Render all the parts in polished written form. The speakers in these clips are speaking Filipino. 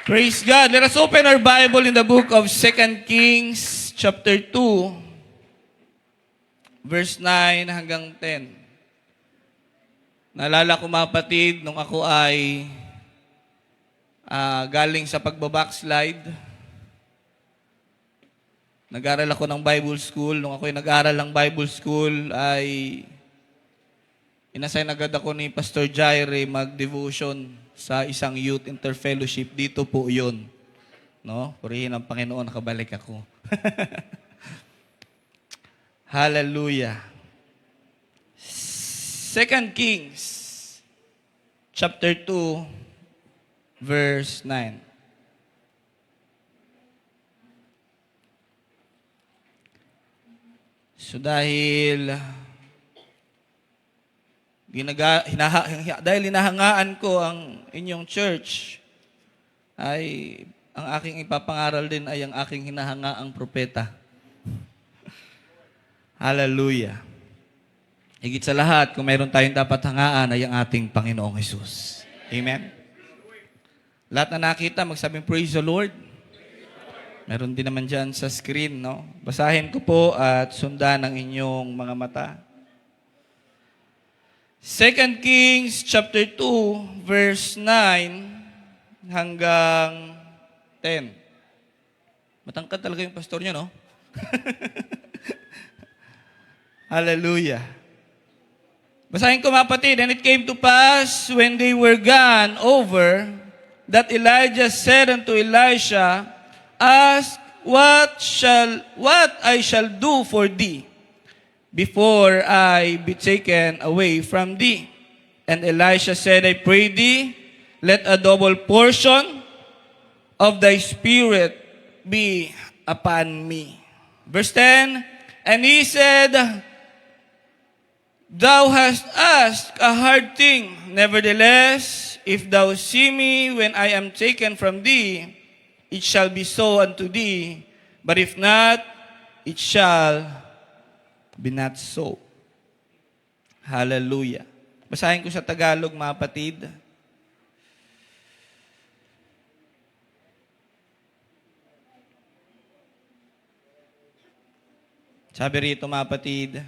Praise God. Let us open our Bible in the book of 2 Kings chapter 2, verse 9 hanggang 10. Naalala ko mga kapatid, nung ako ay galing sa pagbabackslide, nag-aral ako ng Bible school. Nung ako ay nag-aral ng Bible school, ay inassign agad ako ni Pastor Jaire mag-devotion sa isang youth interfellowship. Dito po yun. No? Purihin ang Panginoon, nakabalik ako. Hallelujah. 2 Kings chapter 2, verse 9. So dahil hinahangaan ko ang inyong church, ay ang aking ipapangaral din ay ang aking hinahangaang propeta. Hallelujah. Higit sa lahat, kung mayroon tayong dapat hangaan ay ang ating Panginoong Hesus. Amen? Lahat na nakita, magsabing praise the Lord. Meron din naman dyan sa screen, no? Basahin ko po at sundan ang inyong mga mata. 2 Kings chapter 2, verse 9 hanggang 10. Matangkad talaga yung pastor niyo, no? Hallelujah. Basahin ko mga kapatid. And it came to pass when they were gone over, that Elijah said unto Elisha, Ask what I shall do for thee, before I be taken away from thee. And Elisha said, I pray thee, let a double portion of thy spirit be upon me. Verse 10, and he said, Thou hast asked a hard thing. Nevertheless, if thou see me when I am taken from thee, it shall be so unto thee. But if not, it shall be not so. Hallelujah. Basahin ko sa Tagalog, mga kapatid. Sabi rito, mga kapatid,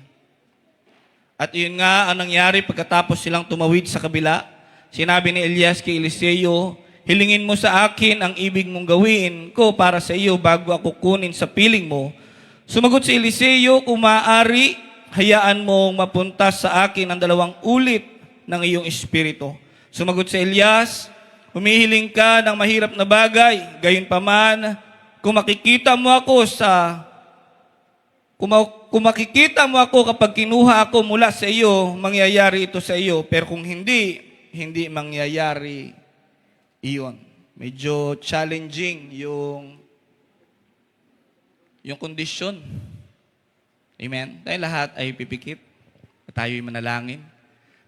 at yun nga ang nangyari pagkatapos silang tumawid sa kabila. Sinabi ni Elias kay Eliseo, hilingin mo sa akin ang ibig mong gawin ko para sa iyo bago ako kunin sa piling mo. Sumagot si Eliseo, kung maaari, hayaan mong mapunta sa akin ang 2 ulit ng iyong espiritu. Sumagot si Elias, humihiling ka ng mahirap na bagay, gayunpaman, kung makikita mo ako kapag kinuha ako mula sa iyo, mangyayari ito sa iyo. Pero kung hindi mangyayari iyon. Medyo challenging yung kondisyon. Amen? Tayo lahat ay pipikit. Tayo'y manalangin.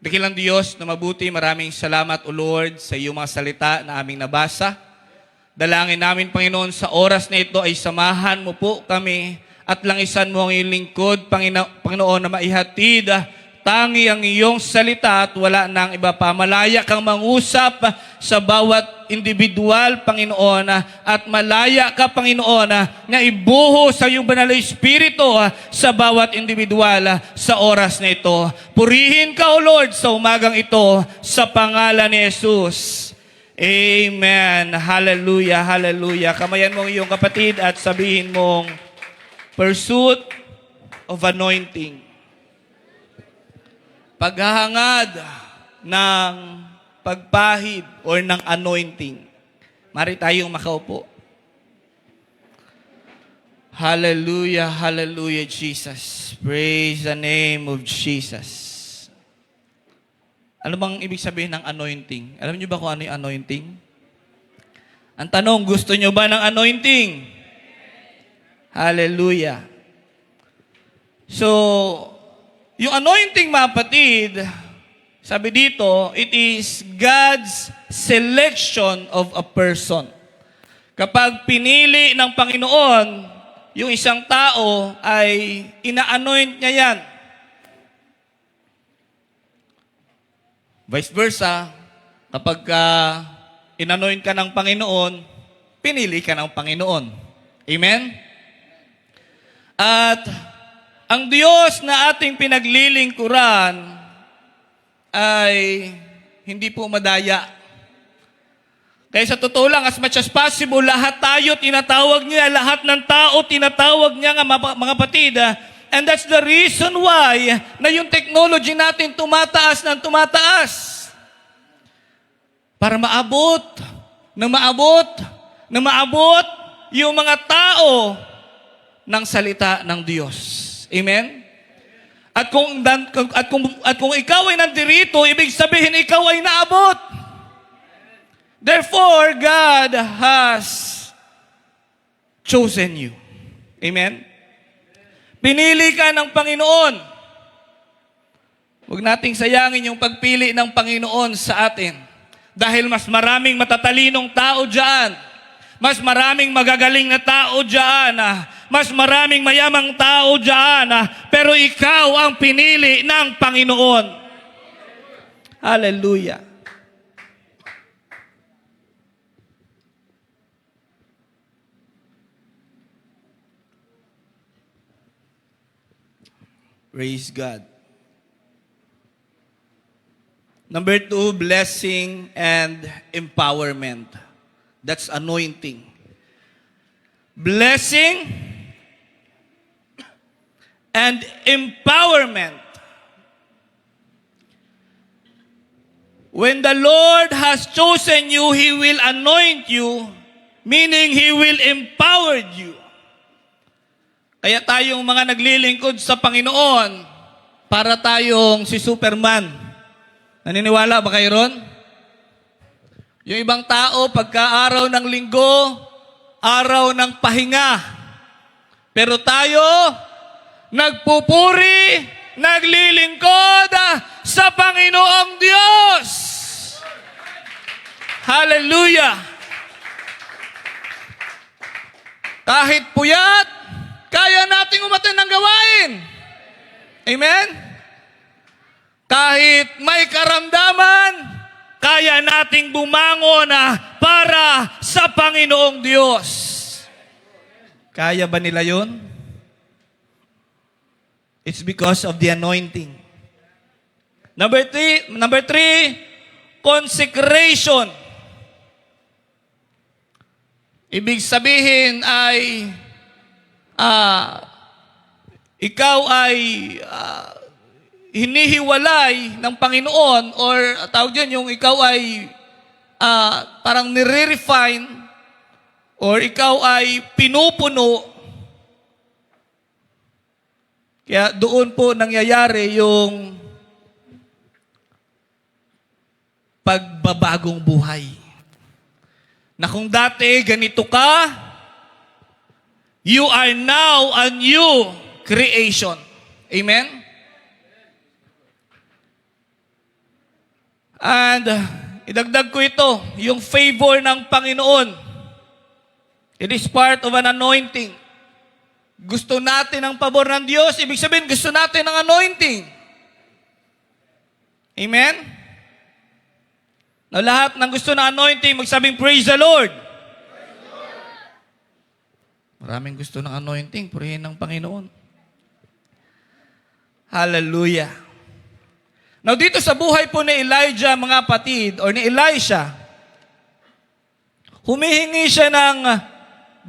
Dakilang Diyos na mabuti, maraming salamat, O Lord, sa iyong mga salita na aming nabasa. Dalangin namin, Panginoon, sa oras na ito ay samahan mo po kami at langisan mo ang iyong lingkod, Panginoon, na maihatid tangi ang iyong salita at wala nang iba pa. Malaya kang mangusap sa bawat individual, Panginoon, at malaya ka, Panginoon, na ibuho sa iyong banal na Espiritu sa bawat individual sa oras na ito. Purihin ka, O Lord, sa umagang ito sa pangalan ni Jesus. Amen. Hallelujah, hallelujah. Kamayan mo ang iyong kapatid at sabihin mong, pursuit of anointing. Paghahangad ng pagpahid or ng anointing. Mari tayong makaupo. Hallelujah, hallelujah, Jesus. Praise the name of Jesus. Ano bang ibig sabihin ng anointing? Alam niyo ba kung ano yung anointing? Ang tanong, gusto niyo ba ng anointing? Hallelujah. So, yung anointing, mga kapatid, sabi dito, it is God's selection of a person. Kapag pinili ng Panginoon yung isang tao, ay ina-anoint niya yan. Vice versa, kapag inanoint ka ng Panginoon, pinili ka ng Panginoon. Amen? At ang Diyos na ating pinaglilingkuran ay hindi po madaya. Kaya sa totoo lang, as much as possible, lahat tayo tinatawag niya, lahat ng tao tinatawag niya nga mga kapatid. And that's the reason why na yung technology natin tumataas ng tumataas. Para maabot yung mga tao ng salita ng Diyos. Amen? At kung ikaw ay nandirito, ibig sabihin ikaw ay naabot. Therefore, God has chosen you. Amen? Pinili ka ng Panginoon. Huwag nating sayangin yung pagpili ng Panginoon sa atin. Dahil mas maraming matatalinong tao dyan. Mas maraming magagaling na tao dyan. Mas maraming mayamang tao dyan. Pero ikaw ang pinili ng Panginoon. Hallelujah. Praise God. Number 2, blessing and empowerment. That's anointing. Blessing and empowerment. When the Lord has chosen you, He will anoint you, meaning He will empower you. Kaya tayong mga naglilingkod sa Panginoon, para tayong si Superman. Naniniwala ba kayo ron? Yung ibang tao, pagka araw ng linggo, araw ng pahinga. Pero tayo, nagpupuri, naglilingkod sa Panginoong Diyos. Hallelujah! Kahit puyat, kaya nating umatin ng gawain. Amen? Kahit may karamdaman, kaya nating bumangon para sa Panginoong Diyos. Kaya ba nila yun? It's because of the anointing. Number three, consecration. Ibig sabihin ay ikaw ay hinihiwalay ng Panginoon or tawag dyan yung ikaw ay parang nire-refine or ikaw ay pinupuno. Kaya doon po nangyayari yung pagbabagong buhay. Na kung dati ganito ka, you are now a new creation. Amen? And idagdag ko ito, yung favor ng Panginoon. It is part of an anointing. Gusto natin ang pabor ng Diyos, ibig sabihin gusto natin ang anointing. Amen? Now lahat ng gusto ng anointing, magsabing praise the Lord. Maraming gusto ng anointing, purihin ng Panginoon. Hallelujah. Now dito sa buhay po ni Elijah, mga kapatid, or ni Elisha, humihingi siya ng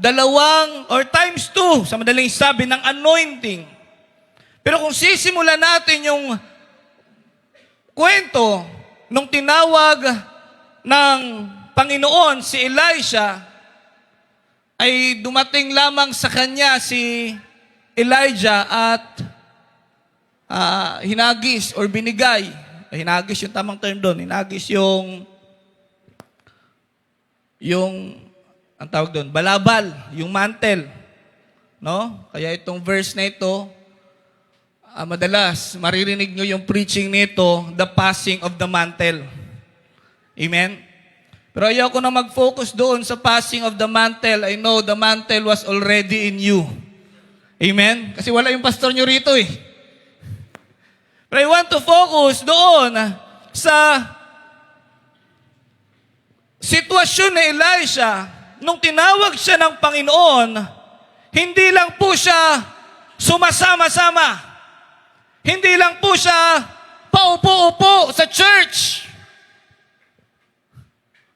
2 or times 2, sa madaling sabi, ng anointing. Pero kung sisimulan natin yung kwento nung tinawag ng Panginoon si Elisha, ay dumating lamang sa kanya si Elijah at hinagis or binigay. Hinagis yung tamang term doon. Hinagis yung ang tawag doon, balabal, yung mantle. No? Kaya itong verse na ito, madalas, maririnig nyo yung preaching nito, the passing of the mantle. Amen? Pero ayaw ko na mag-focus doon sa passing of the mantle. I know the mantle was already in you. Amen? Kasi wala yung pastor nyo rito eh. But I want to focus doon sa sitwasyon ni Elisha nung tinawag siya ng Panginoon, hindi lang po siya sumasama-sama. Hindi lang po siya paupo-upo sa church.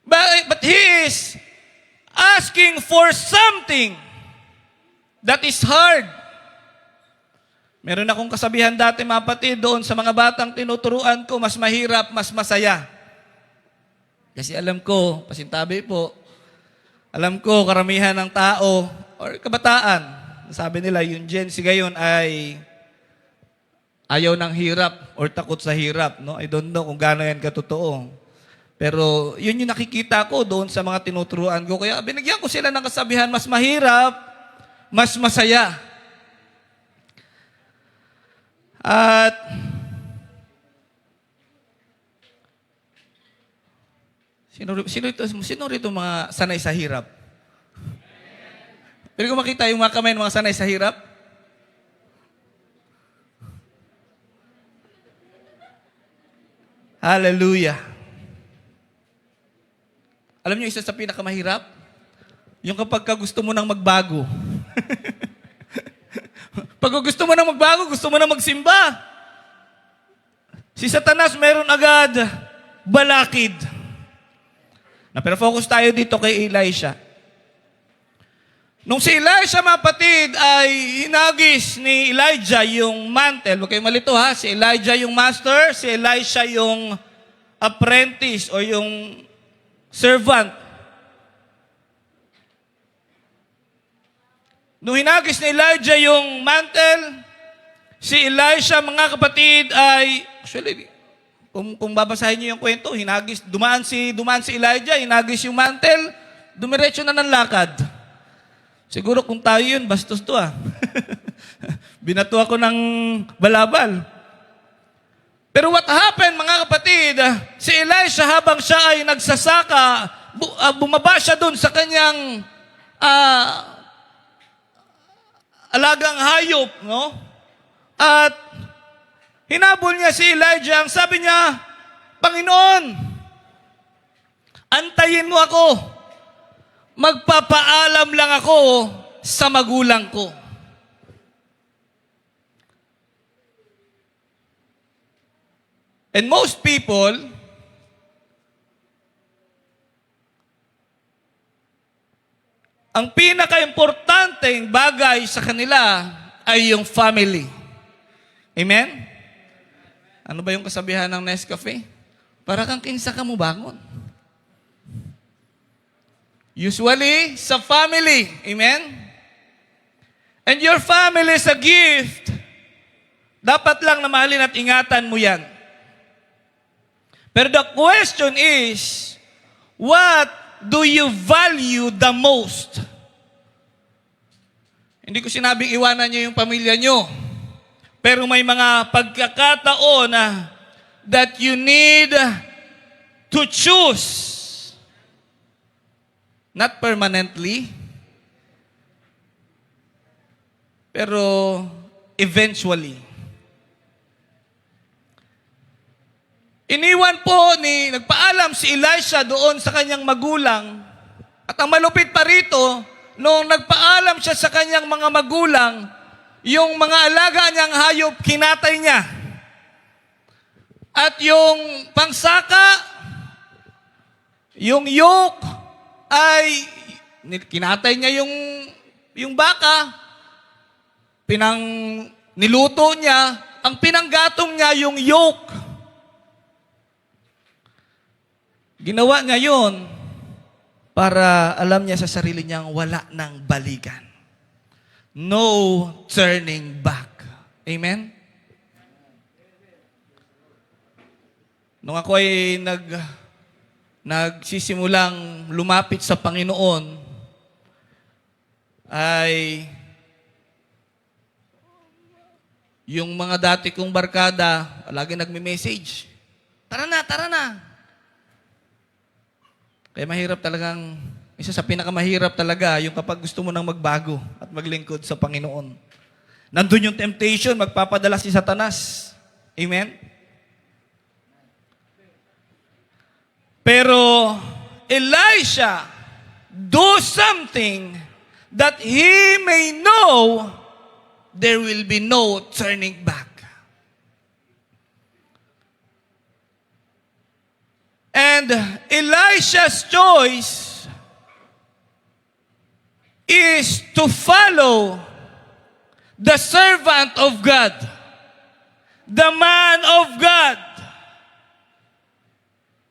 But He is asking for something that is hard. Meron akong kasabihan dati, mga kapatid, doon sa mga batang tinuturuan ko, mas mahirap, mas masaya. Kasi alam ko, pasintabi po, alam ko, karamihan ng tao or kabataan, sabi nila, yung Gen Z ngayon ay ayaw ng hirap or takot sa hirap. No? I don't know kung gaano yan katotoo. Pero yun yung nakikita ko doon sa mga tinuturuan ko. Kaya binigyan ko sila ng kasabihan, mas mahirap, mas masaya. At sino rito mga sanay sa hirap? Pwede ko makita yung mga kamay ng mga sanay sa hirap? Hallelujah. Alam niyo, isa sa pinakamahirap? Yung kapag gusto mo nang magbago. Pag gusto mo nang magbago, gusto mo nang magsimba. Si Satanas meron agad balakid. Pero focus tayo dito kay Elisha. Nung si Elisha, mga kapatid, ay hinagis ni Elijah yung mantle. Huwag kayong malito ha. Si Elijah yung master, si Elisha yung apprentice o yung servant. Nung hinagis ni Elijah yung mantle, si Elisha, mga kapatid, ay, actually, kung babasahin niyo yung kwento, dumaan si Elijah, hinagis yung mantle, dumiretso na ng lakad. Siguro kung tayo yun, bastos to Binato ako ng balabal. Pero what happened, mga kapatid, si Elisha habang siya ay nagsasaka, bumaba siya dun sa kanyang alagang hayop, no? At hinabol niya si Elijah. Ang sabi niya, Panginoon, antayin mo ako. Magpapaalam lang ako sa magulang ko. And most people, ang pinaka-importanteng bagay sa kanila ay yung family. Amen? Ano ba yung kasabihan ng Nescafe? Para kang kinsa ka mo bangon. Usually, sa family. Amen? And your family is a gift. Dapat lang na mahalin at ingatan mo yan. Pero the question is, what do you value the most? Hindi ko sinabing iwanan niyo yung pamilya niyo. Pero may mga pagkakataon na that you need to choose. Not permanently, pero eventually. Nagpaalam si Elisha doon sa kanyang magulang, at ang malupit pa rito, nung nagpaalam siya sa kanyang mga magulang, yung mga alaga niyang hayop, kinatay niya. At yung pangsaka, yung yoke, ay kinatay niya yung baka, niluto niya, ang pinanggatong niya yung yoke. Ginawa niya yun para alam niya sa sarili niyang wala ng balikan. No turning back. Amen? Nung ako ay nagsisimulang lumapit sa Panginoon, ay yung mga dati kong barkada, lagi nagme-message, tara na, tara na. Kaya mahirap talagang, isa sa pinakamahirap talaga, yung kapag gusto mo nang magbago at maglingkod sa Panginoon. Nandun yung temptation, magpapadala si Satanas. Amen? Pero Elisha, do something that he may know there will be no turning back. And Elisha's choice is to follow the servant of God, the man of God.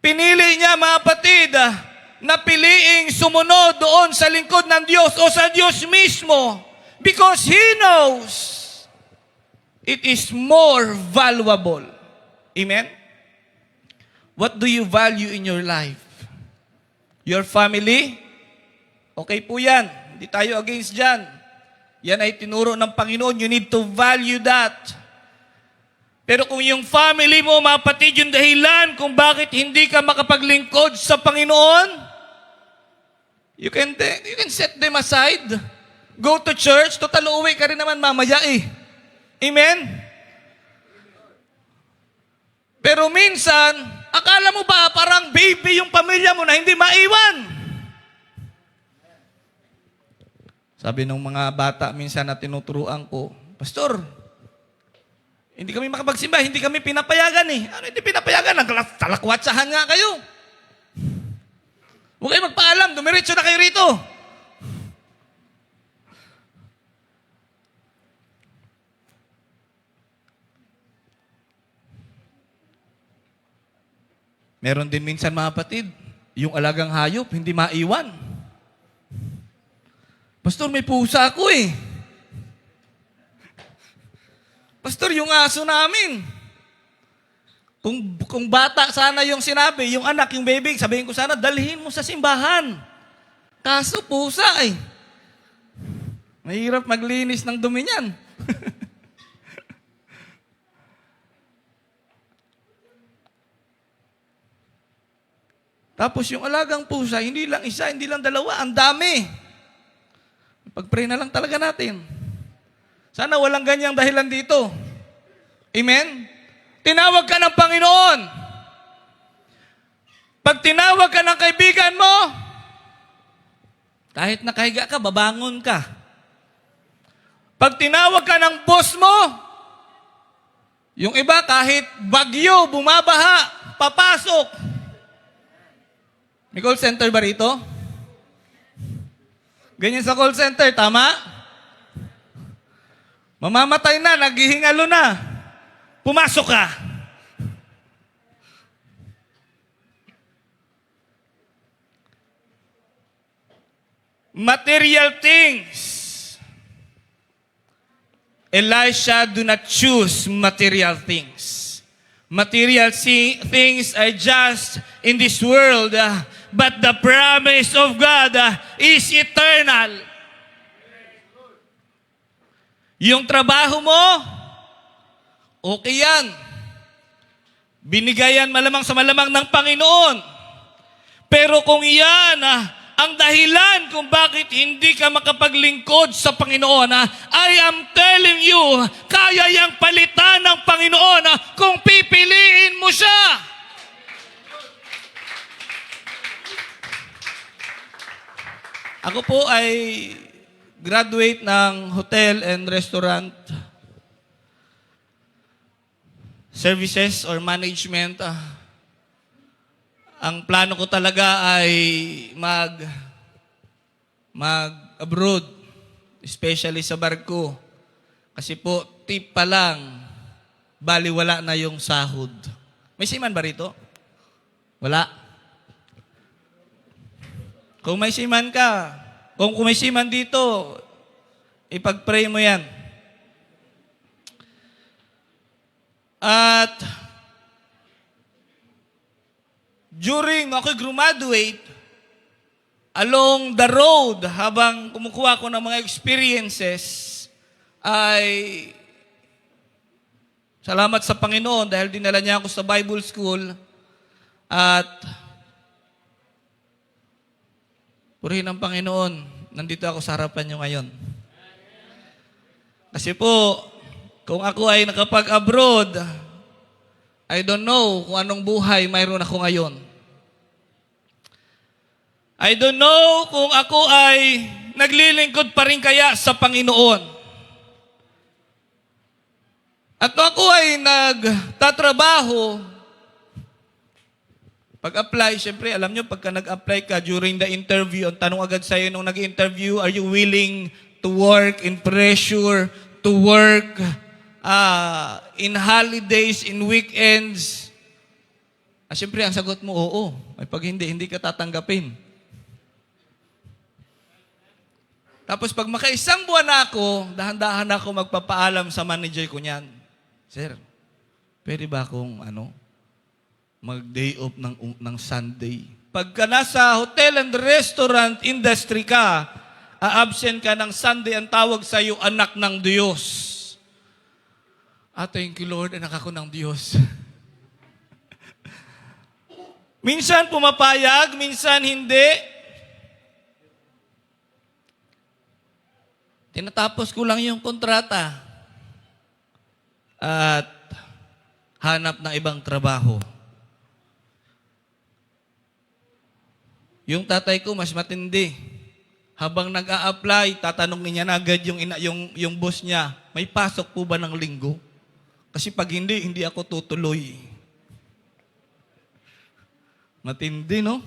Pinili niya, mga kapatid, na piliing sumunod doon sa lingkod ng Diyos o sa Diyos mismo because He knows it is more valuable. Amen? What do you value in your life? Your family? Okay po yan. Hindi tayo against dyan. Yan ay tinuro ng Panginoon. You need to value that. Pero kung yung family mo, mga kapatid, yung dahilan kung bakit hindi ka makapaglingkod sa Panginoon, you can set them aside. Go to church. Total, uuwi ka rin naman mamaya eh. Amen? Pero minsan, akala mo ba parang baby yung pamilya mo na hindi maiwan? Sabi ng mga bata minsan na tinuturuan ko, Pastor, hindi kami makapagsimba, hindi kami pinapayagan eh. Ano hindi pinapayagan? Talakwatsahan nga kayo. Huwag kayo magpaalam, dumiretso na kayo rito. Meron din minsan mga kapatid, yung alagang hayop, hindi maiwan. Pastor, may pusa ako eh. Pastor, yung aso namin. Kung bata sana yung sinabi, yung anak, yung baby, sabihin ko sana, dalhin mo sa simbahan. Kaso pusa eh. Mahirap maglinis ng dumi niyan. Tapos yung alagang pusa, hindi lang isa, hindi lang dalawa, ang dami. Pag-pray na lang talaga natin. Sana walang ganyang dahilan dito. Amen? Tinawag ka ng Panginoon. Pag tinawag ka ng kaibigan mo, kahit nakahiga ka, babangon ka. Pag tinawag ka ng boss mo, yung iba kahit bagyo, bumabaha, papasok. May call center ba rito? Ganyan sa call center, tama? Mamamatay na, naghihingalo na. Pumasok ka. Material things. Elisha do not choose material things. Material things are just in this world, but the promise of God is eternal. Yung trabaho mo, okay yan. Binigayan malamang sa malamang ng Panginoon. Pero kung yan, ang dahilan kung bakit hindi ka makapaglingkod sa Panginoon, I am telling you, kaya yang palitan ng Panginoon kung pipiliin mo siya. Ako po ay graduate ng hotel and restaurant services or management. Ang plano ko talaga ay mag-abroad, especially sa barko. Kasi po, tip pa lang, baliwala na yung sahod. May seaman ba rito? Wala. Kung may seaman ka, kung may seaman dito, ipag-pray mo yan. At during ako graduate, along the road, habang kumukuha ko ng mga experiences, ay salamat sa Panginoon dahil dinala niya ako sa Bible school at purihin ang Panginoon, nandito ako sa harapan niyo ngayon. Kasi po, kung ako ay nakapag-abroad, I don't know kung anong buhay mayroon ako ngayon. I don't know kung ako ay naglilingkod pa rin kaya sa Panginoon. At nung ako ay nagtatrabaho, pag-apply, syempre, alam nyo, pagka nag-apply ka during the interview, ang tanong agad sa'yo nung nag-interview, are you willing to work in pressure, to work in holidays, in weekends? Syempre, ang sagot mo, oo. Ay, pag hindi, hindi ka tatanggapin. Tapos pag makaisang buwan na ako, dahan-dahan ako magpapaalam sa manager ko niyan. Sir, pwede ba akong mag-day off ng Sunday? Pagka nasa hotel and restaurant industry ka, a-absent ka ng Sunday, ang tawag sa iyo, anak ng Diyos. Thank you Lord, anak ako ng Diyos. Minsan pumapayag, minsan hindi. Tinatapos ko lang yung kontrata at hanap ng ibang trabaho. Yung tatay ko mas matindi. Habang nag-a-apply, tatanungin niya na agad yung boss niya, may pasok po ba ng linggo? Kasi pag hindi ako tutuloy. Matindi, no?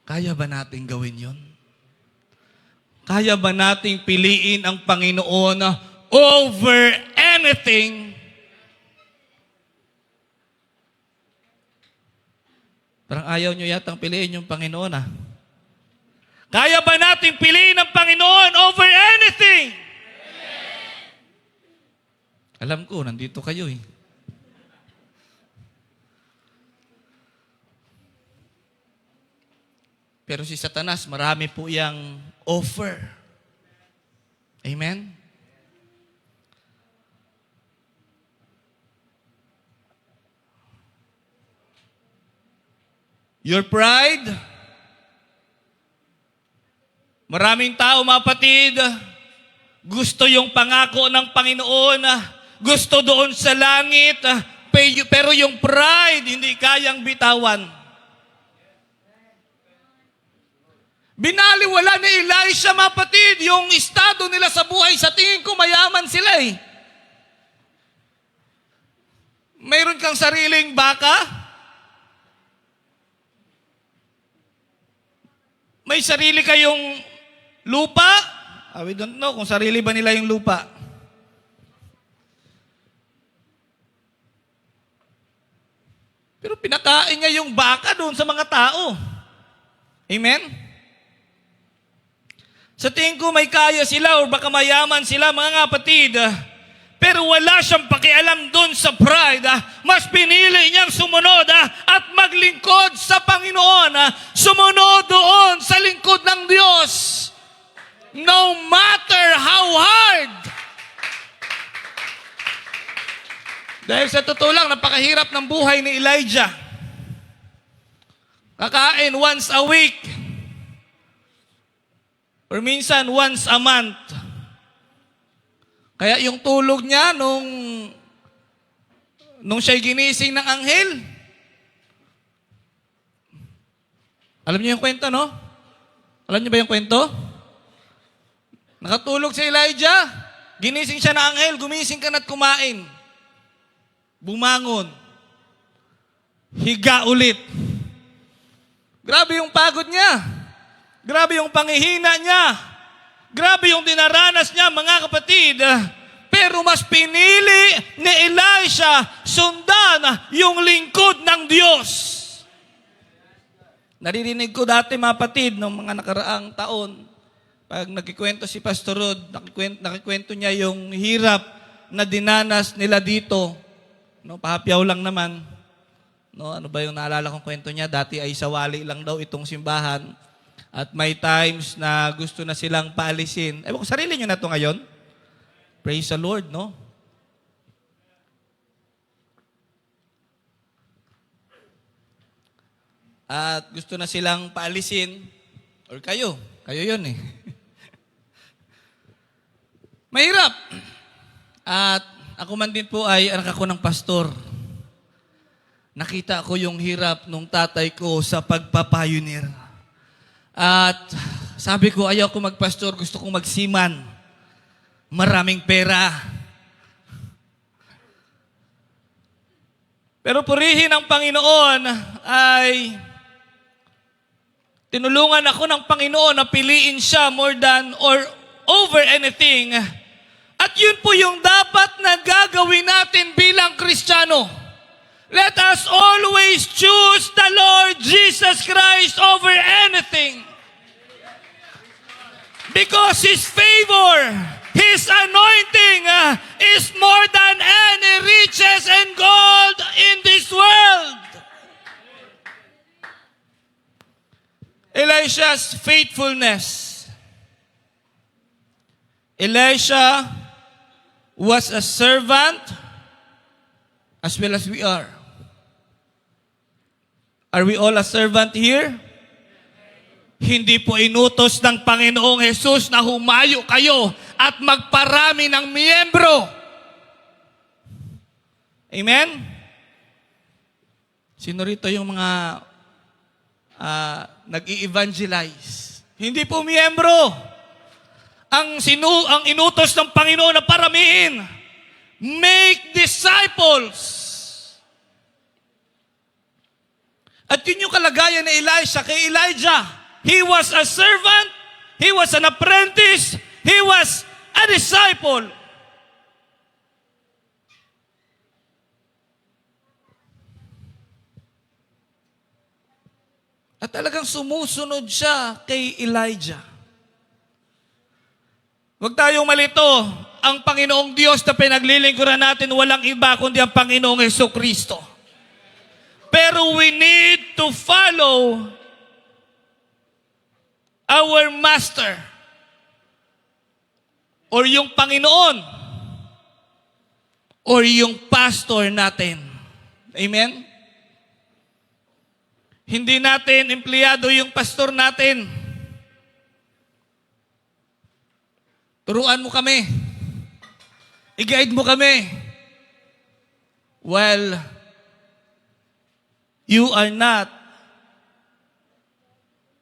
Kaya ba natin gawin yon? Kaya ba nating piliin ang Panginoon over anything? Parang ayaw nyo yatang piliin yung Panginoon, Kaya ba nating piliin ang Panginoon over anything? Alam ko, nandito kayo Pero si Satanas, marami po yang offer. Amen? Your pride. Maraming tao, mga kapatid, gusto yung pangako ng Panginoon, gusto doon sa langit, pero yung pride, hindi kayang bitawan. Binaliwala ni Elisha, mga kapatid, yung estado nila sa buhay. Sa tingin ko, mayaman sila Mayroon kang sariling baka? May sarili kayong lupa? We don't know kung sarili ba nila yung lupa. Pero pinakain niya yung baka doon sa mga tao. Amen? Sa tingin ko may kaya sila o baka mayaman sila, mga kapatid. Pero wala siyang pakialam doon sa pride. Mas pinili niyang sumunod at maglingkod sa Panginoon. Sumunod doon sa lingkod ng Diyos. No matter how hard. Dahil sa totoo lang, napakahirap ng buhay ni Elijah. Kakain once a week. Or minsan, once a month. Kaya yung tulog niya nung siya'y ginising ng anghel. Alam niyo yung kwento, no? Alam niyo ba yung kwento? Nakatulog si Elijah. Ginising siya ng anghel. Gumising ka na't kumain. Bumangon. Higa ulit. Grabe yung pagod niya. Grabe yung panghihina niya. Grabe yung dinaranas niya, mga kapatid. Pero mas pinili ni Elisha sundan yung lingkod ng Diyos. Naririnig ko dati, mga kapatid, ng mga nakaraang taon, pag nagkikwento si Pastor Rod, nakikwento niya yung hirap na dinanas nila dito. Pahapyaw lang naman. Ano ba yung naalala kong kwento niya? Dati ay sawali lang daw itong simbahan. At may times na gusto na silang paalisin. Ewan ko, sarili nyo na ito ngayon. Praise the Lord, no? At gusto na silang paalisin. Or kayo yun Mahirap. At ako man din po ay anak ako ng pastor. nakita ko yung hirap nung tatay ko sa pagpapayunir. At sabi ko, ayaw ko magpastor, gusto kong magsiman. Maraming pera. Pero purihin ng Panginoon ay tinulungan ako ng Panginoon na piliin siya more than or over anything. At yun po yung dapat na gagawin natin bilang Kristiyano. Let us always choose the Lord Jesus Christ over anything. Because His favor, His anointing is more than any riches and gold in this world. Elisha's faithfulness. Elisha was a servant as well as we are. Are we all a servant here? Hindi po inutos ng Panginoong Jesus na humayo kayo at magparami ng miyembro. Amen? Sino rito yung mga nag-i-evangelize? Hindi po miyembro. Ang inutos ng Panginoon na paramihin, make disciples. At yun yung kalagayan ni Elisha kay Elijah. He was a servant, he was an apprentice, he was a disciple. At talagang sumusunod siya kay Elijah. Huwag tayong malito. Ang Panginoong Diyos na pinaglilingkuran natin, walang iba kundi ang Panginoong Jesucristo. Pero we need to follow our Master or yung Panginoon or yung pastor natin. Amen? Hindi natin empleyado yung pastor natin. Turuan mo kami. I-guide mo kami. Well, you are not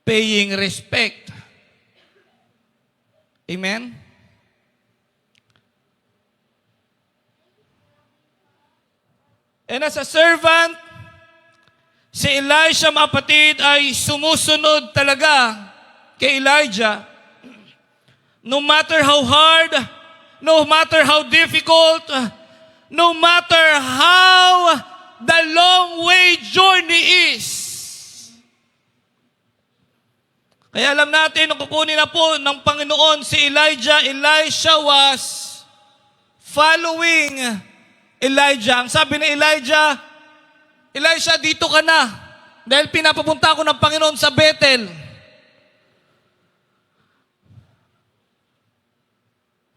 paying respect. Amen? And as a servant, si Elisha, mga kapatid, ay sumusunod talaga kay Elijah. No matter how hard, no matter how difficult, no matter how the long way journey is. Kaya alam natin, nung kukunin na po ng Panginoon si Elijah, Elisha was following Elijah. Ang sabi ni Elijah, Elisha, dito ka na. Dahil pinapapunta ako ng Panginoon sa Bethel.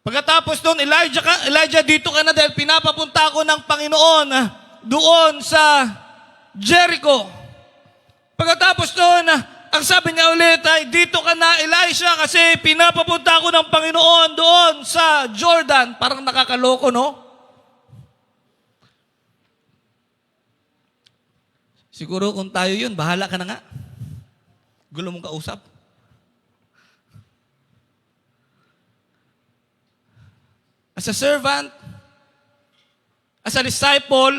Pagkatapos doon, Elijah, dito ka na dahil pinapapunta ako ng Panginoon doon sa Jericho. Pagkatapos doon, ang sabi niya ulit ay, dito ka na, Elisha, kasi pinapapunta ako ng Panginoon doon sa Jordan. Parang nakakaloko, no? Siguro kung tayo yun, bahala ka na nga. Gulo mong kausap. As a servant, as a disciple,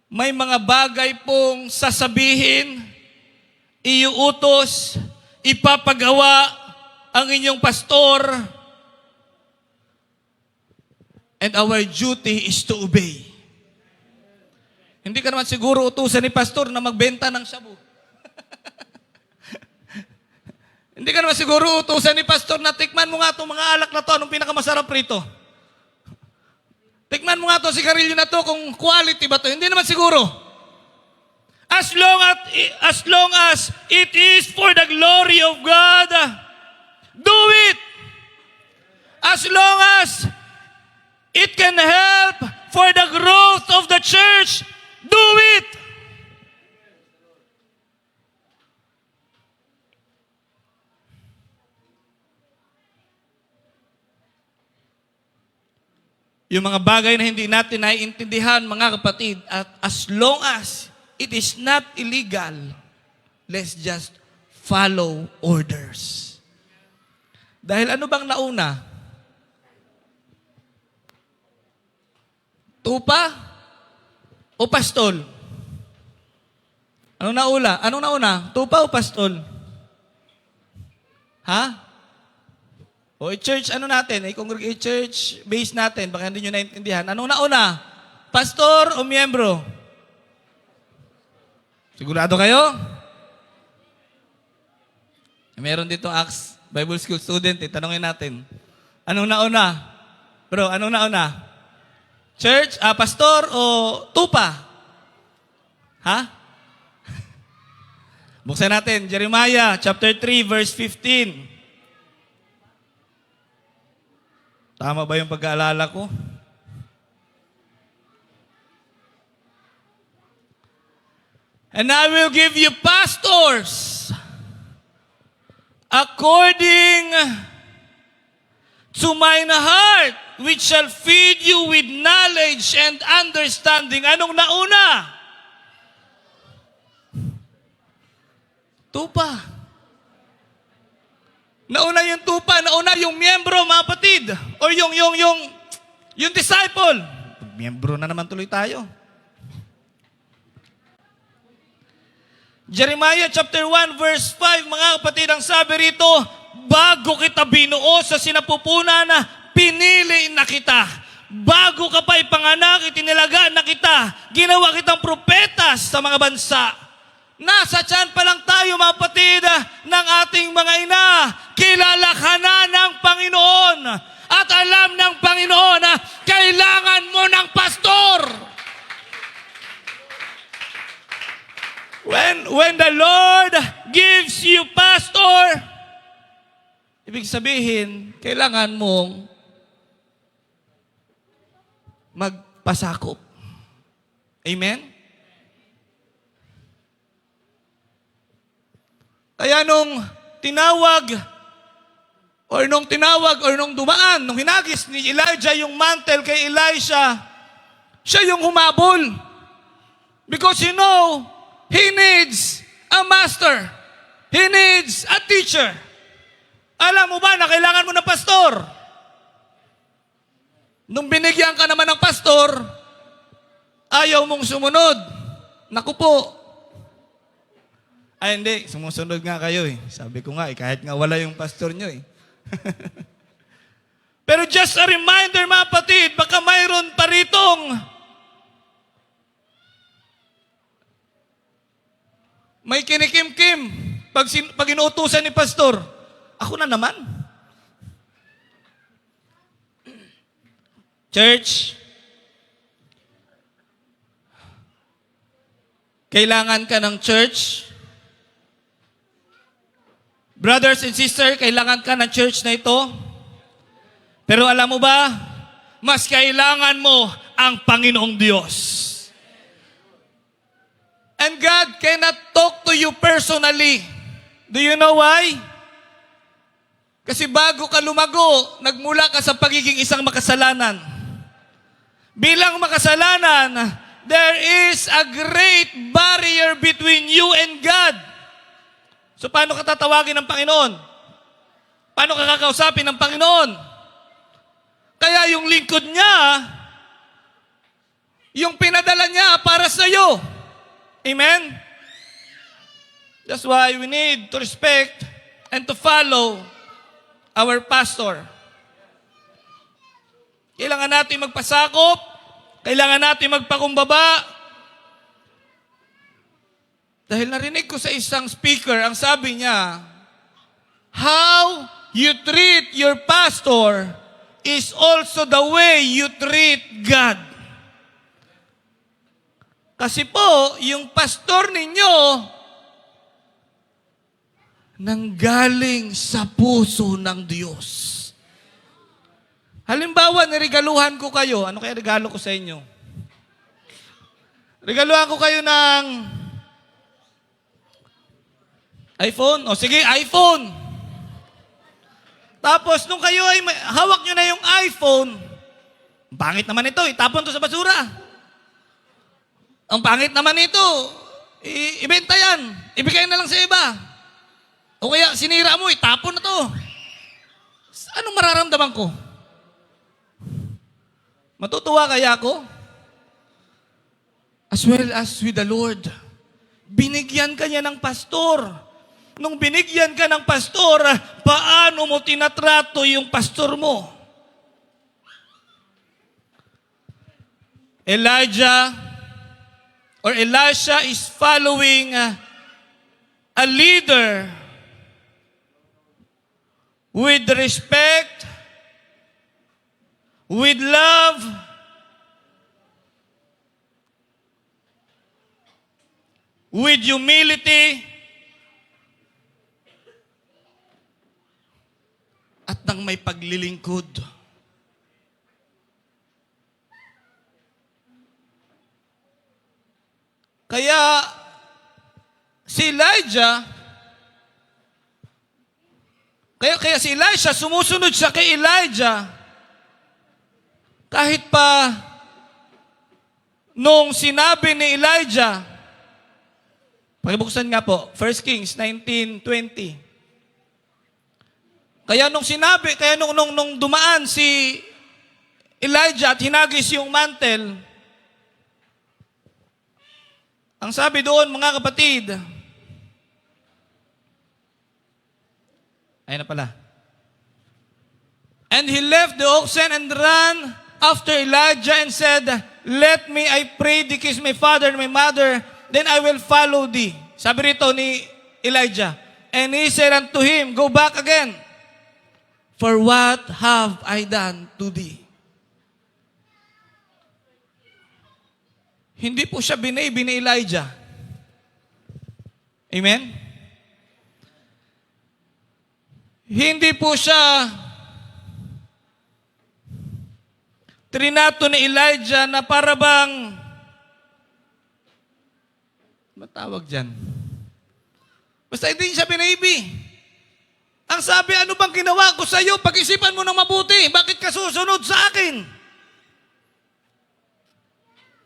may mga bagay pong sasabihin, iuutos, ipapagawa ang inyong pastor, and our duty is to obey. Hindi ka naman siguro utusan ni pastor na magbenta ng shabu. Hindi ka naman siguro utusan ni pastor na tikman mo nga itong mga alak na to, anong pinakamasarap rito. Tikman mo nga to, sigarilyo na to, kung quality ba to. Hindi naman siguro. As long as it is for the glory of God, do it. As long as it can help for the growth of the church, do it. yung mga bagay na hindi natin naiintindihan, mga kapatid, at as long as it is not illegal, let's just follow orders. Dahil ano bang nauna? Tupa o pastol? Anong nauna? Anong nauna? Tupa o pastol? Ha? O church, ano natin? I-congregate church base natin. Baka hindi nyo naintindihan. Anong nauna? Pastor o miyembro? Sigurado kayo? Meron dito Acts Bible School student. Tanongin natin. Anong nauna? Bro, anong nauna? Church, pastor o tupa? Ha? Buksan natin. Jeremiah chapter 3 verse 15. Tama ba yung pag-aalala ko? And I will give you pastors according to mine heart, which shall feed you with knowledge and understanding. Anong nauna? Tupa. Nauna yung tupa, nauna yung miyembro, mga kapatid. Or yung disciple. Miyembro na naman tuloy tayo. Jeremiah chapter 1 verse 5, mga kapatid, ang sabi rito, bago kita binuo sa sinapupunan na pinili na kita. Bago ka pa ipanganak, itinilaga na kita. Ginawa kitang propetas sa mga bansa. Nasa tiyan pa lang tayo, mga kapatid, ng ating mga ina. Kilala ka na ng Panginoon. At alam ng Panginoon na kailangan mo ng pastor. When the Lord gives you pastor, ibig sabihin, kailangan mong magpasakop. Amen? Kaya nung dumaan, nung hinagis ni Elijah yung mantle kay Elisha, siya yung humabol. Because he needs a master. He needs a teacher. Alam mo ba na kailangan mo ng pastor? Nung binigyan ka naman ng pastor, ayaw mong sumunod. Naku po. Ay hindi, sumusunod nga kayo eh. Sabi ko nga kahit nga wala yung pastor nyo eh. Pero just a reminder, mga kapatid, baka mayroon pa ritong may kinikim-kim pag inuutusan ni pastor. Ako na naman. Church, kailangan ka ng church. Brothers and sisters, kailangan ka ng church na ito. Pero alam mo ba, mas kailangan mo ang Panginoong Diyos. And God cannot talk to you personally. Do you know why? Kasi bago ka lumago, nagmula ka sa pagiging isang makasalanan. Bilang makasalanan, there is a great barrier between you and God. So paano ka tatawagin ng Panginoon? Paano ka kakausapin ng Panginoon? Kaya yung lingkod niya, yung pinadala niya para sa iyo. Amen? That's why we need to respect and to follow our pastor. Kailangan natin magpasakop, kailangan natin magpakumbaba. Dahil narinig ko sa isang speaker, ang sabi niya, how you treat your pastor is also the way you treat God. Kasi po, yung pastor ninyo, nanggaling sa puso ng Diyos. Halimbawa, niregaluhan ko kayo. Ano kaya regalo ko sa inyo? Regaluhan ko kayo ng iPhone? O sige, iPhone. Tapos, nung kayo ay hawak nyo na yung iPhone, Ang pangit naman ito, itapon to sa basura. Ang pangit naman ito, ibenta yan. Ibigay na lang sa iba. O kaya sinira mo, itapon na to. Anong mararamdaman ko? Matutuwa kaya ako? As well as with the Lord. Binigyan ka niya ng pastor. Nung binigyan ka ng pastor, paano mo tinatrato yung pastor mo? Elisha is following a leader with respect, with love, with humility, at nang may paglilingkod. Kaya si Elisha, sumusunod siya kay Elijah kahit pa nung sinabi ni Elijah, pakibuksan nga po, 1 Kings 19:20. Kaya nung dumaan si Elijah at hinagis yung mantle, ang sabi doon, mga kapatid, ayun na pala. And he left the oxen and ran after Elijah and said, "Let me, I pray thee, kiss my father and my mother, then I will follow thee." Sabi rito ni Elijah. And he said unto him, "Go back again, for what have I done to thee?" Hindi po siya binaybi ni Elijah. Amen? Hindi po siya trinato ni Elijah na para bang, matawag dyan? Basta hindi siya binaybi. Ang sabi, ano bang ginawa ko sa iyo? Pag-isipan mo ng mabuti. Bakit ka susunod sa akin?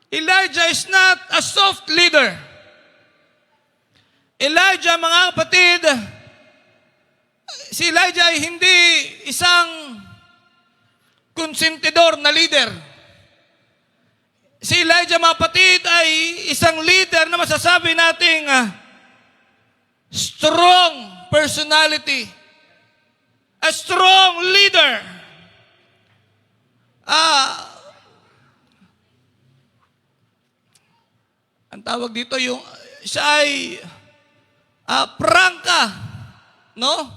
Elijah is not a soft leader. Elijah, mga kapatid, si Elijah ay hindi isang konsentidor na leader. Si Elijah, mga kapatid, ay isang leader na masasabi nating strong personality. A strong leader. Ang tawag dito, yung siya ay prangka, no?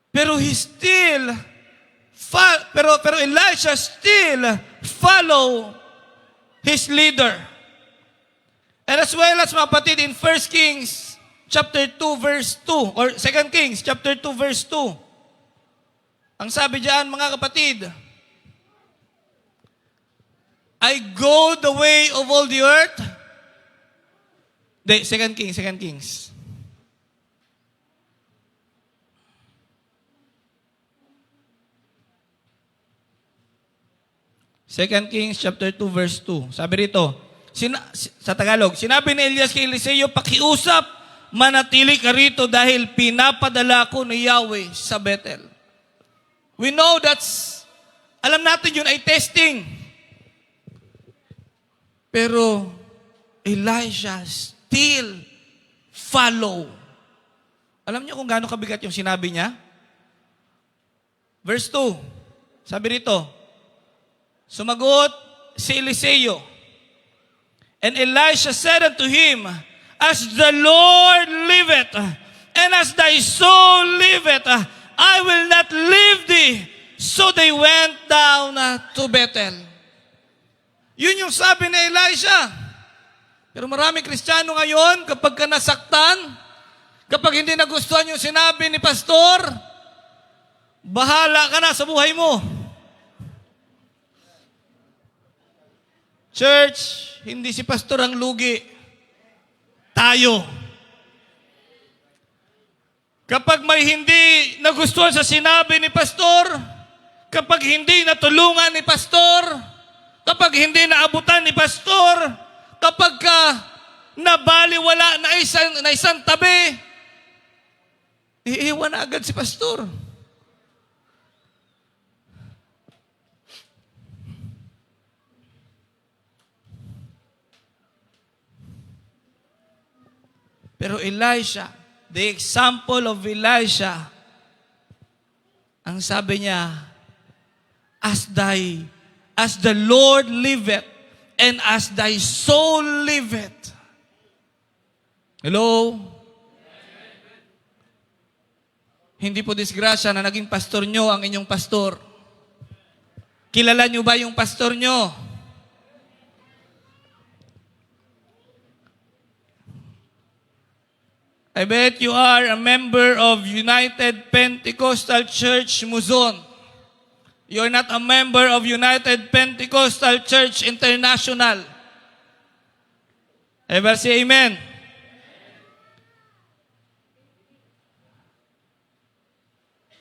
Pero Elisha still follow his leader. And as well as, mga kapatid, in 1 Kings chapter 2 verse 2 or 2 Kings chapter 2 verse 2. Ang sabi diyan, mga kapatid, I go the way of all the earth. 2 Kings. 2 Kings chapter 2 verse 2. Sabi rito, sa Tagalog, sinabi ni Elias kay Eliseo, "Pakiusap, manatili ka rito dahil pinapadala ko ni Yahweh sa Bethel." We know alam natin yun ay testing. Pero Elijah still follow. Alam niyo kung gaano kabigat yung sinabi niya? Verse 2, sabi rito, sumagot si Eliseo, and Elisha said unto him, "As the Lord liveth, and as thy soul liveth, I will not leave thee." So they went down to Bethel. Yun yung sabi ni Elisha. Pero maraming Kristiyano ngayon, kapag ka nasaktan, kapag hindi nagustuhan yung sinabi ni pastor, bahala ka na sa buhay mo. Church, hindi si pastor ang lugi. Tayo. Kapag may hindi nagustuhan sa sinabi ni pastor, kapag hindi natulungan ni pastor, kapag hindi naabutan ni pastor, kapag nabaliwala na isang tabi, iiwan na agad si pastor. Pero Elisha, the example of Elisha, ang sabi niya, as the Lord liveth, and as thy soul liveth. Hello? Hindi po disgrasya na naging pastor nyo ang inyong pastor. Kilala nyo ba yung pastor nyo? I bet you are a member of United Pentecostal Church Luzon. You're not a member of United Pentecostal Church International. Ever say amen?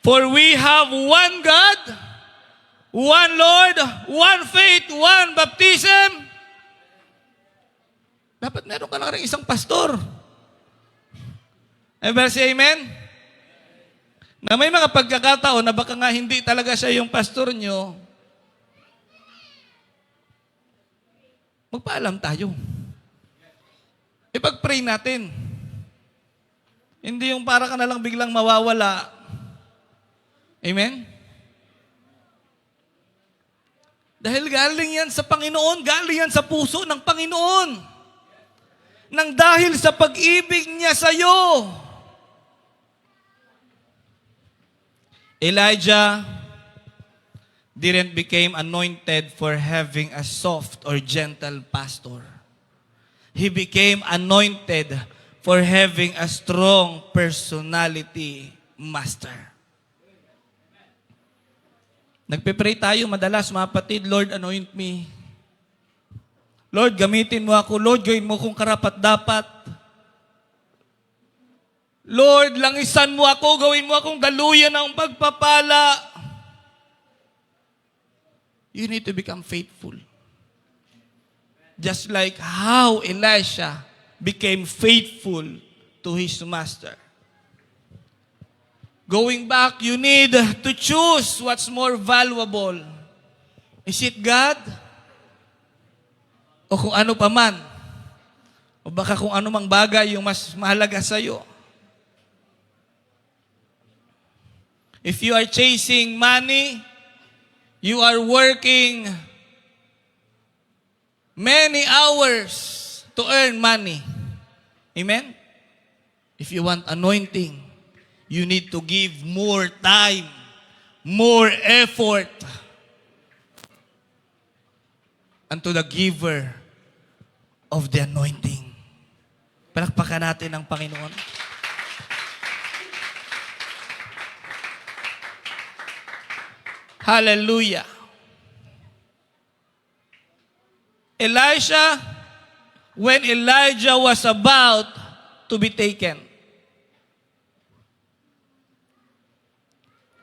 For we have one God, one Lord, one faith, one baptism. Dapat meron ka lang rin isang pastor. Ever say amen? Na may mga pagkakataon na baka nga hindi talaga siya yung pastor nyo, magpaalam tayo. Ipag-pray natin. Hindi yung para ka na lang biglang mawawala. Amen? Dahil galing yan sa Panginoon, galing yan sa puso ng Panginoon. Nang dahil sa pag-ibig niya sa iyo. Elijah didn't become anointed for having a soft or gentle pastor. He became anointed for having a strong personality master. Nagpe-pray tayo madalas, mga kapatid, Lord, anoint me. Lord, gamitin mo ako. Lord, gawin mo kong karapat-dapat. Lord, langisan mo ako, gawin mo akong daluyan ng pagpapala. You need to become faithful. Just like how Elisha became faithful to his master. Going back, you need to choose what's more valuable. Is it God? O kung ano pa man? O baka kung ano mang bagay yung mas mahalaga sa'yo? If you are chasing money, you are working many hours to earn money. Amen? If you want anointing, you need to give more time, more effort unto the giver of the anointing. Palakpakan natin ang Panginoon. Hallelujah. Elisha, when Elijah was about to be taken,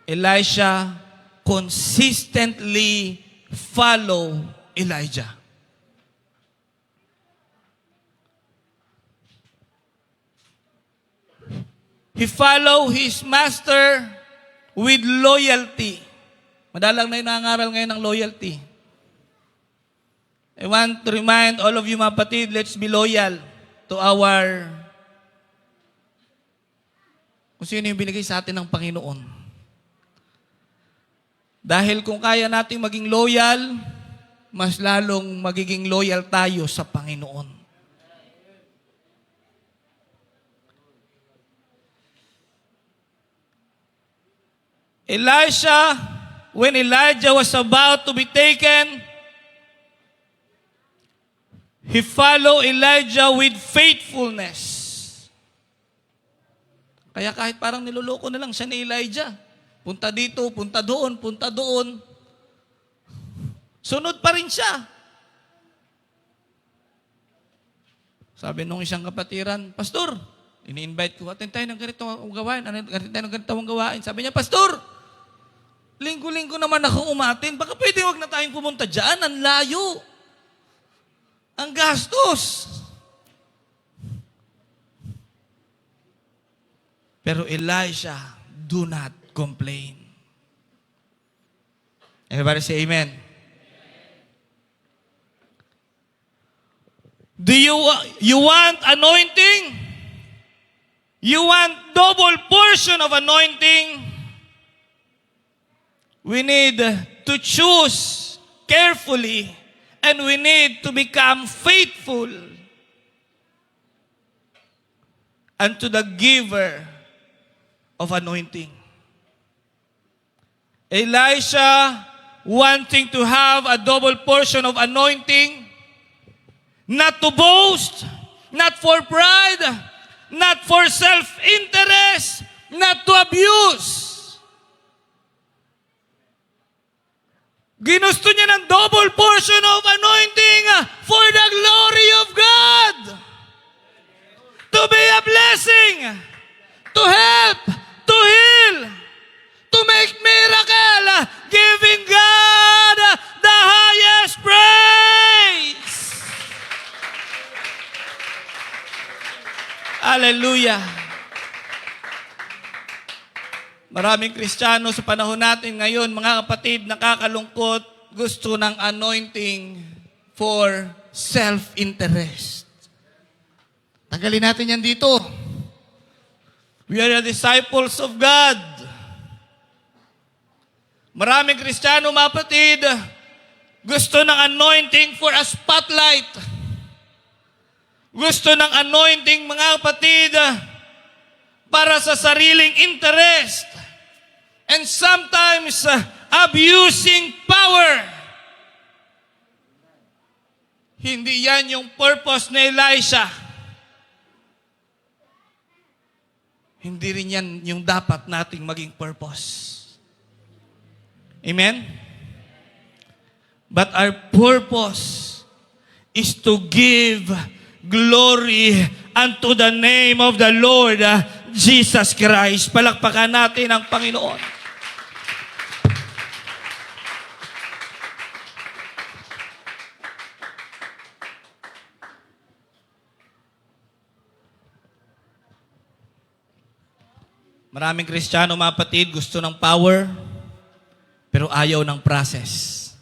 Elisha consistently followed Elijah. He followed his master with loyalty. Madalang na yung nangangaral ngayon ng loyalty. I want to remind all of you, mga kapatid, let's be loyal to our, kung sino yung binigay sa atin ng Panginoon. Dahil kung kaya nating maging loyal, mas lalong magiging loyal tayo sa Panginoon. Elisha, when Elijah was about to be taken, he followed Elijah with faithfulness. Kaya kahit parang niloloko na lang siya ni Elijah. Punta dito, punta doon, punta doon. Sunod pa rin siya. Sabi nung isang kapatiran, Pastor, Ini-invite ko, attend tayo ng ganitong gawain, attend tayo ng ganitong gawain. Sabi niya, Pastor, linggo-linggo naman ako umatin. Baka pwede wag na tayong pumunta dyan. Ang layo. Ang gastos. Pero Elisha, do not complain. Everybody say amen. Do you want anointing? You want double portion of anointing? We need to choose carefully and we need to become faithful unto the giver of anointing. Elisha, wanting to have a double portion of anointing, not to boast, not for pride, not for self-interest, not to abuse. Ginusto niya ng double portion of anointing for the glory of God. To be a blessing, to help, to heal, to make miracle, giving God the highest praise. Hallelujah. Maraming Kristiyano sa panahon natin ngayon, mga kapatid, nakakalungkot, gusto ng anointing for self-interest. Tagalin natin yan dito. We are the disciples of God. Maraming Kristiyano, mga kapatid, gusto ng anointing for a spotlight. Gusto ng anointing, mga kapatid, para sa sariling interest. And sometimes, abusing power. Hindi yan yung purpose ni Elisha. Hindi rin yan yung dapat nating maging purpose. Amen? But our purpose is to give glory unto the name of the Lord Jesus Christ. Palakpakan natin ang Panginoon. Maraming Kristiyano, mga kapatid, gusto ng power, pero ayaw ng process.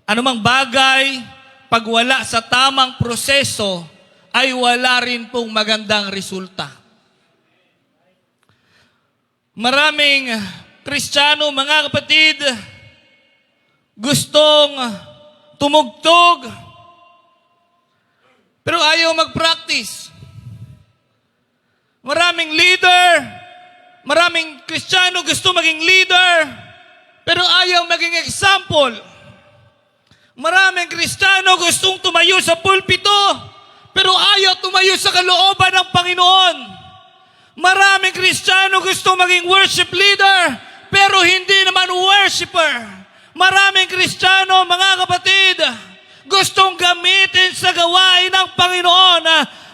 Anumang bagay, pag wala sa tamang proseso, ay wala rin pong magandang resulta. Maraming Kristiyano, mga kapatid, gustong tumugtog, pero ayaw mag-practice. Maraming leader, maraming Kristiyano gusto maging leader, pero ayaw maging example. Maraming Kristiyano gustong tumayo sa pulpito, pero ayaw tumayo sa kalooban ng Panginoon. Maraming Kristiyano gusto maging worship leader, pero hindi naman worshiper. Maraming Kristiyano, mga kapatid, gustong gamitin sa gawain ng Panginoon,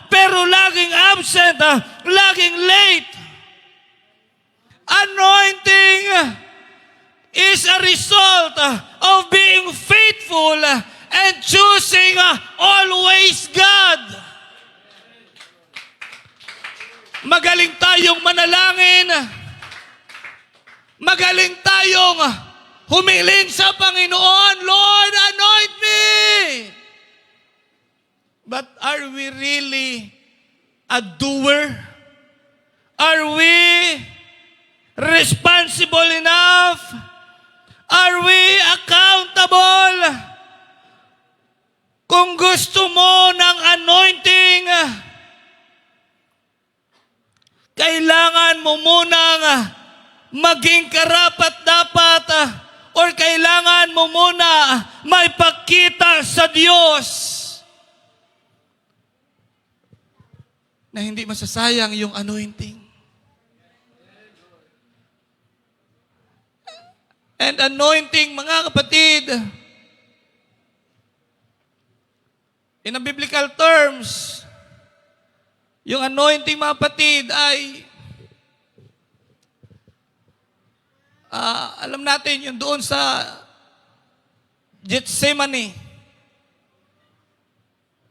pero laging absent, laging late. Anointing is a result of being faithful and choosing always God. Magaling tayong manalangin. Magaling tayong humiling sa Panginoon, Lord, anoint me. But are we really a doer? Are we responsible enough? Are we accountable? Kung gusto mo ng anointing, kailangan mo munang maging karapat-dapat or kailangan mo muna maipakita sa Diyos na hindi masasayang yung anointing. And anointing, mga kapatid, in a biblical terms, Yung anointing, mga kapatid, ay alam natin, yung doon sa Gethsemane,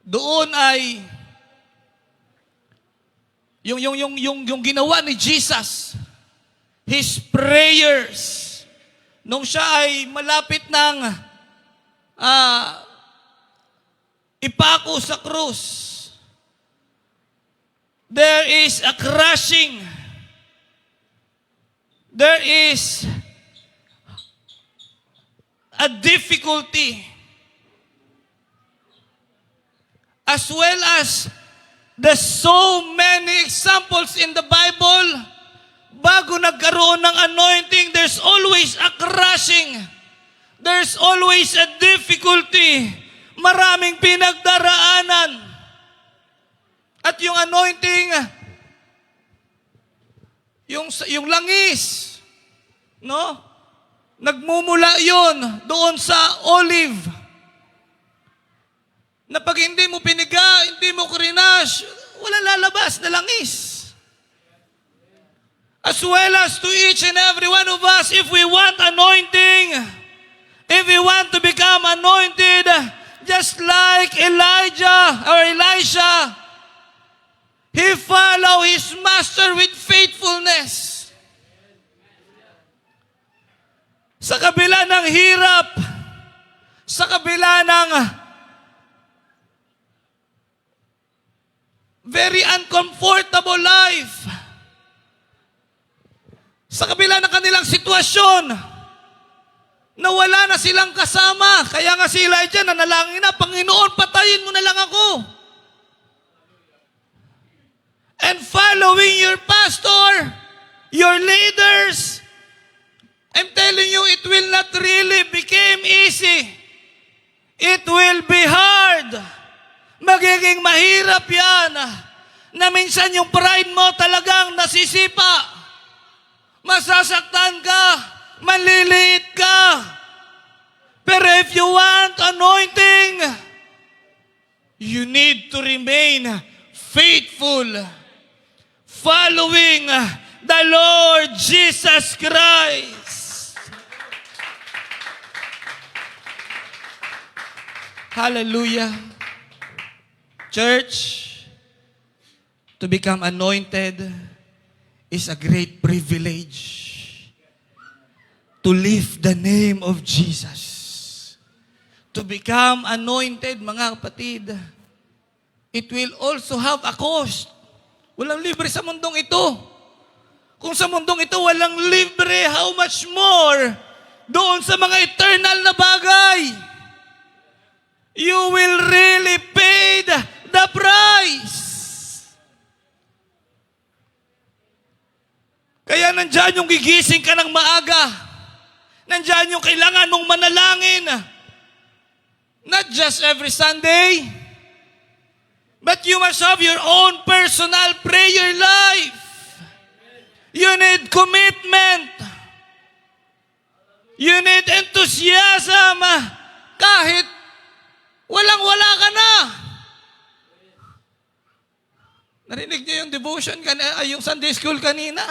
doon ay yung ginawa ni Jesus, His prayers, nung siya ay malapit ng ipako sa krus, there is a crushing, there is a difficulty, as well as there's so many examples in the Bible. Bago nagkaroon ng anointing, there's always a crushing. There's always a difficulty. Maraming pinagdaraanan. At yung anointing, yung langis, no? Nagmumula yun doon sa olive. Na pag hindi mo piniga, hindi mo krinash, wala lalabas na langis. As well as to each and every one of us, if we want anointing, if we want to become anointed, just like Elijah or Elisha, he followed his master with faithfulness. Sa kabila ng hirap, sa kabila ng very uncomfortable life, sa kabila ng kanilang sitwasyon, na wala na silang kasama, kaya nga si Elijah nanalangin na, Panginoon, patayin mo na lang ako. And following your pastor, your leaders, I'm telling you, it will not really become easy. It will be hard. Magiging mahirap yan. Na minsan yung pride mo talagang nasisipa. Masasaktan ka. Maliliit ka. Pero if you want anointing, you need to remain faithful. Following the Lord Jesus Christ. Hallelujah. Church, to become anointed is a great privilege. To lift the name of Jesus. To become anointed, mga kapatid, it will also have a cost. Walang libre sa mundong ito. Kung sa mundong ito walang libre, how much more doon sa mga eternal na bagay? You will really pay the price. Kaya nandyan yung gigising ka ng maaga. Nandyan yung kailangan mong manalangin. Not just every Sunday, but you must have your own personal prayer life. You need commitment. You need enthusiasm. Kahit walang-wala ka na. Narinig niyo yung devotion, yung Sunday school kanina?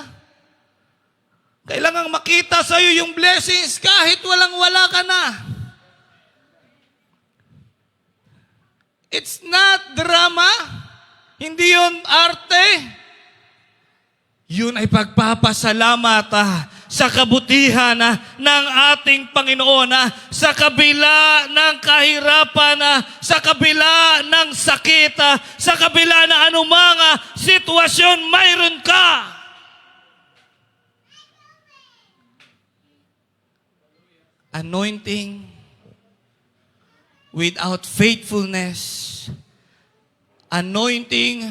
Kailangang makita sa'yo yung blessings kahit walang-wala ka na. It's not drama. Hindi yun arte. Yun ay pagpapasalamat sa kabutihan ng ating Panginoon, sa kabila ng kahirapan, sa kabila ng sakit, sa kabila ng anumang sitwasyon mayroon ka. Anointing without faithfulness, anointing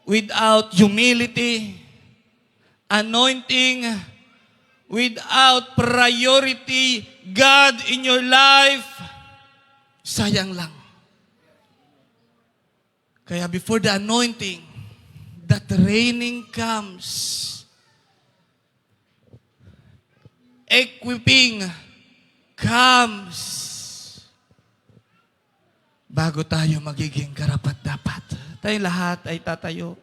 without humility, anointing without priority God in your life, sayang lang. Kaya before the anointing, the training comes. Equipping comes. Bago tayo magiging karapat-dapat. Tayong lahat ay tatayo.